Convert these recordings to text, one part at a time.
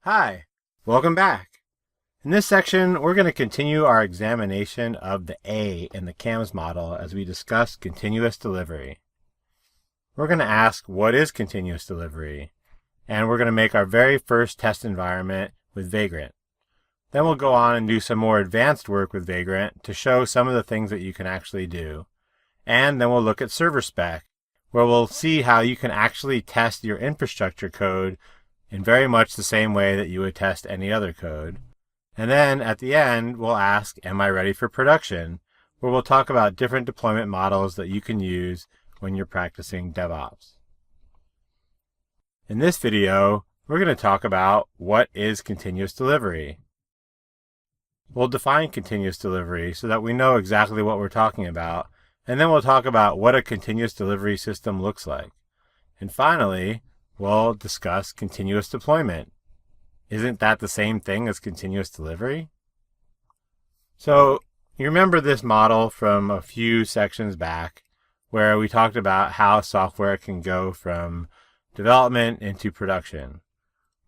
Hi, welcome back. In this section, we're going to continue our examination of the A in the CAMS model as we discuss continuous delivery. We're going to ask, what is continuous delivery? And we're going to make our very first test environment with Vagrant. Then we'll go on and do some more advanced work with Vagrant to show some of the things that you can actually do. And then we'll look at server spec, where we'll see how you can actually test your infrastructure code in very much the same way that you would test any other code. And then at the end, we'll ask, am I ready for production? Where we'll talk about different deployment models that you can use when you're practicing DevOps. In this video, we're going to talk about what is continuous delivery. We'll define continuous delivery so that we know exactly what we're talking about, and then we'll talk about what a continuous delivery system looks like. And finally, we'll discuss continuous deployment. Isn't that the same thing as continuous delivery? So you remember this model from a few sections back where we talked about how software can go from development into production.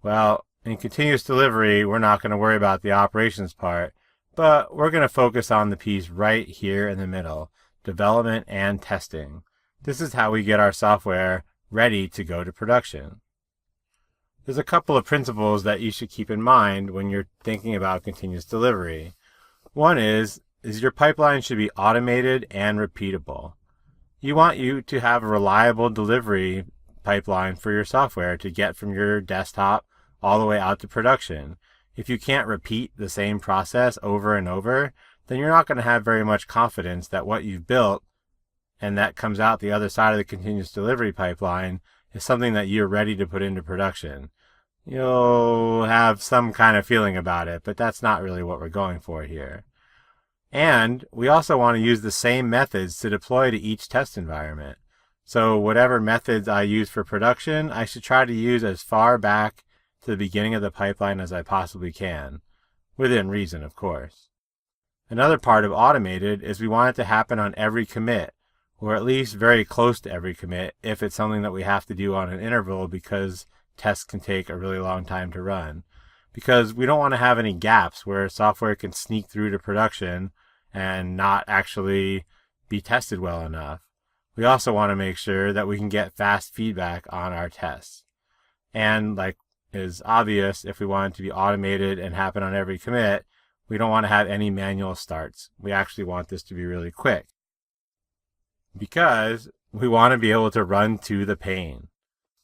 Well, in continuous delivery, we're not going to worry about the operations part, but we're going to focus on the piece right here in the middle, development and testing. This is how we get our software ready to go to production. There's a couple of principles that you should keep in mind when you're thinking about continuous delivery. One is your pipeline should be automated and repeatable. You want you to have a reliable delivery pipeline for your software to get from your desktop all the way out to production. If you can't repeat the same process over and over, then you're not going to have very much confidence that what you've built and that comes out the other side of the continuous delivery pipeline is something that you're ready to put into production. You'll have some kind of feeling about it, but that's not really what we're going for here. And we also want to use the same methods to deploy to each test environment. So whatever methods I use for production, I should try to use as far back to the beginning of the pipeline as I possibly can, within reason, of course. Another part of automated is we want it to happen on every commit, or at least very close to every commit if it's something that we have to do on an interval because tests can take a really long time to run. Because we don't want to have any gaps where software can sneak through to production and not actually be tested well enough. We also want to make sure that we can get fast feedback on our tests. And like is obvious, if we want it to be automated and happen on every commit, we don't want to have any manual starts. We actually want this to be really quick, because we want to be able to run to the pain.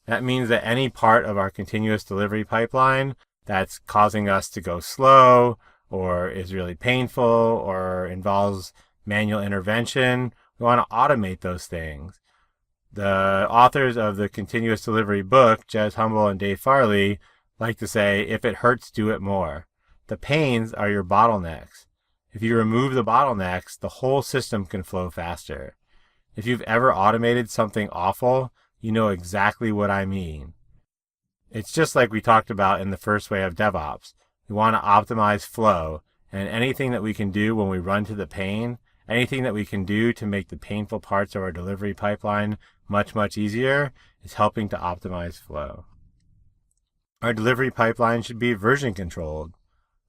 That means that any part of our continuous delivery pipeline that's causing us to go slow or is really painful or involves manual intervention, we want to automate those things. The authors of the continuous delivery book, Jez Humble and Dave Farley, like to say, if it hurts, do it more. The pains are your bottlenecks. If you remove the bottlenecks, the whole system can flow faster. If you've ever automated something awful, you know exactly what I mean. It's just like we talked about in the first way of DevOps. We want to optimize flow, and anything that we can do when we run to the pain, anything that we can do to make the painful parts of our delivery pipeline much, much easier is helping to optimize flow. Our delivery pipeline should be version controlled.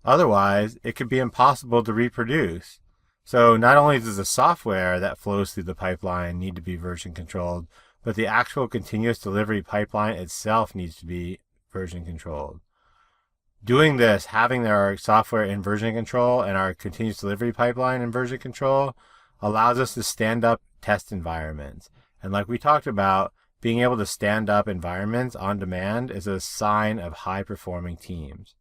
Otherwise, it could be impossible to reproduce. So not only does the software that flows through the pipeline need to be version controlled, but the actual continuous delivery pipeline itself needs to be version controlled. Doing this, having our software in version control and our continuous delivery pipeline in version control, allows us to stand up test environments. And like we talked about, being able to stand up environments on demand is a sign of high-performing teams.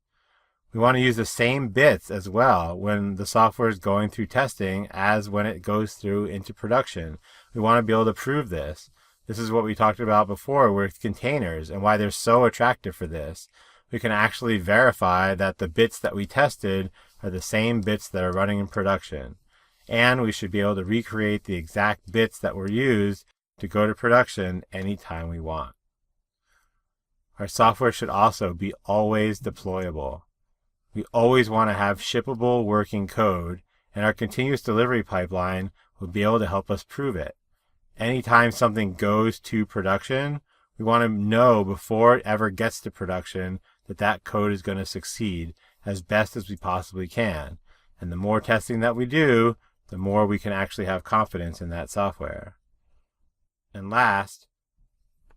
We want to use the same bits as well when the software is going through testing as when it goes through into production. We want to be able to prove this. This is what we talked about before with containers and why they're so attractive for this. We can actually verify that the bits that we tested are the same bits that are running in production. And we should be able to recreate the exact bits that were used to go to production anytime we want. Our software should also be always deployable. We always want to have shippable working code, and our continuous delivery pipeline will be able to help us prove it. Anytime something goes to production, we want to know before it ever gets to production that that code is going to succeed as best as we possibly can. And the more testing that we do, the more we can actually have confidence in that software. And last,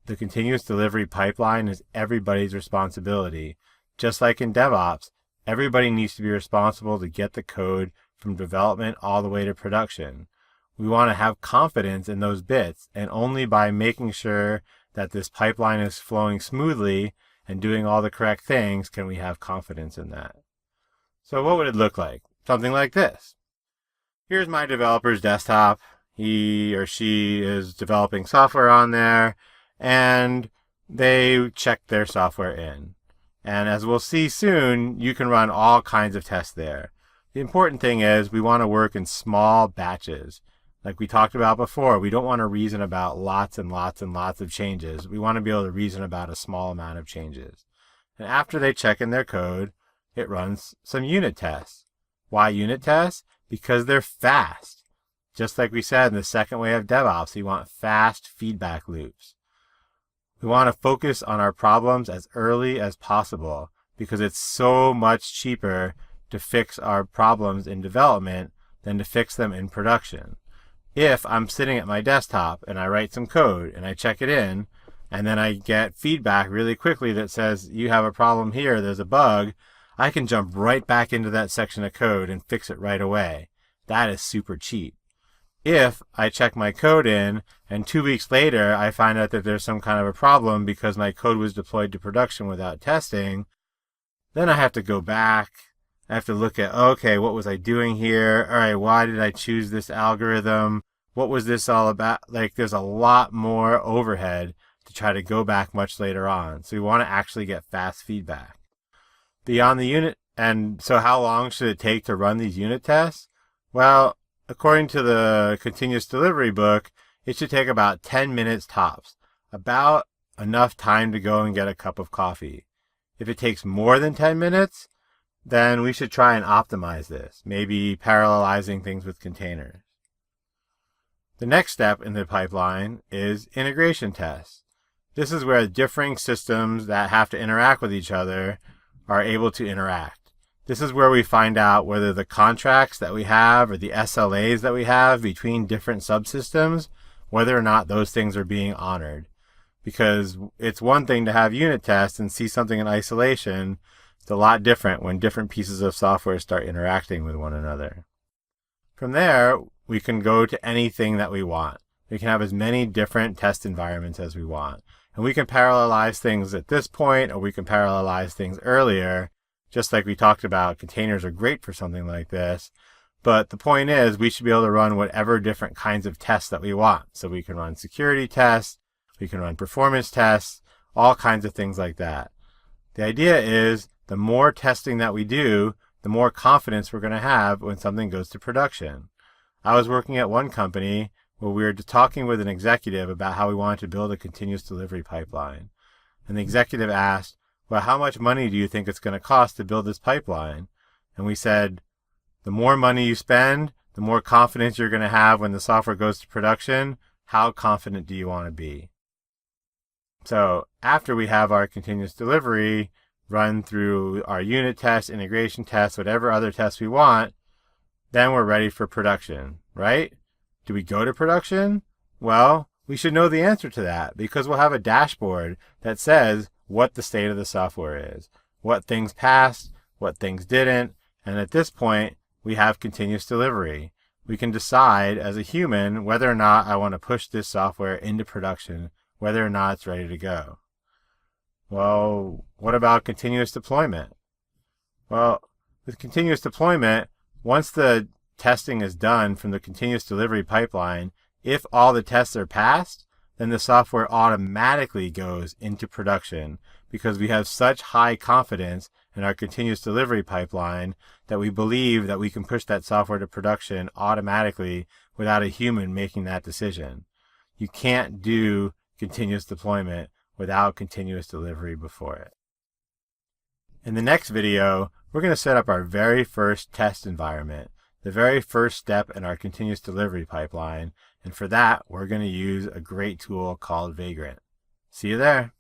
the continuous delivery pipeline is everybody's responsibility. Just like in DevOps, everybody needs to be responsible to get the code from development all the way to production. We want to have confidence in those bits, and only by making sure that this pipeline is flowing smoothly and doing all the correct things can we have confidence in that. So what would it look like? Something like this. Here's my developer's desktop. He or she is developing software on there, and they check their software in. And as we'll see soon, you can run all kinds of tests there. The important thing is we want to work in small batches. Like we talked about before, we don't want to reason about lots and lots and lots of changes. We want to be able to reason about a small amount of changes. And after they check in their code, it runs some unit tests. Why unit tests? Because they're fast. Just like we said in the second way of DevOps, we want fast feedback loops. We want to focus on our problems as early as possible because it's so much cheaper to fix our problems in development than to fix them in production. If I'm sitting at my desktop and I write some code and I check it in, and then I get feedback really quickly that says, you have a problem here, there's a bug, I can jump right back into that section of code and fix it right away. That is super cheap. If I check my code in and 2 weeks later I find out that there's some kind of a problem because my code was deployed to production without testing, then I have to go back. I have to look at, okay, what was I doing here? All right, why did I choose this algorithm? What was this all about? Like, there's a lot more overhead to try to go back much later on. So we want to actually get fast feedback. Beyond the unit, and so how long should it take to run these unit tests? Well, according to the continuous delivery book, it should take about 10 minutes tops, about enough time to go and get a cup of coffee. If it takes more than 10 minutes, then we should try and optimize this, maybe parallelizing things with containers. The next step in the pipeline is integration tests. This is where differing systems that have to interact with each other are able to interact. This is where we find out whether the contracts that we have or the SLAs that we have between different subsystems, whether or not those things are being honored. Because it's one thing to have unit tests and see something in isolation. It's a lot different when different pieces of software start interacting with one another. From there, we can go to anything that we want. We can have as many different test environments as we want. And we can parallelize things at this point, or we can parallelize things earlier. Just like we talked about, containers are great for something like this. But the point is, we should be able to run whatever different kinds of tests that we want. So we can run security tests, we can run performance tests, all kinds of things like that. The idea is, the more testing that we do, the more confidence we're going to have when something goes to production. I was working at one company where we were talking with an executive about how we wanted to build a continuous delivery pipeline. And the executive asked, well, how much money do you think it's going to cost to build this pipeline? And we said, the more money you spend, the more confidence you're going to have when the software goes to production. How confident do you want to be? So after we have our continuous delivery run through our unit tests, integration tests, whatever other tests we want, then we're ready for production, right? Do we go to production? Well, we should know the answer to that because we'll have a dashboard that says what the state of the software is, what things passed, what things didn't, and at this point, we have continuous delivery. We can decide as a human whether or not I want to push this software into production, whether or not it's ready to go. Well, what about continuous deployment? Well, with continuous deployment, once the testing is done from the continuous delivery pipeline, if all the tests are passed, then the software automatically goes into production because we have such high confidence in our continuous delivery pipeline that we believe that we can push that software to production automatically without a human making that decision. You can't do continuous deployment without continuous delivery before it. In the next video, we're going to set up our very first test environment, the very first step in our continuous delivery pipeline, and for that, we're going to use a great tool called Vagrant. See you there.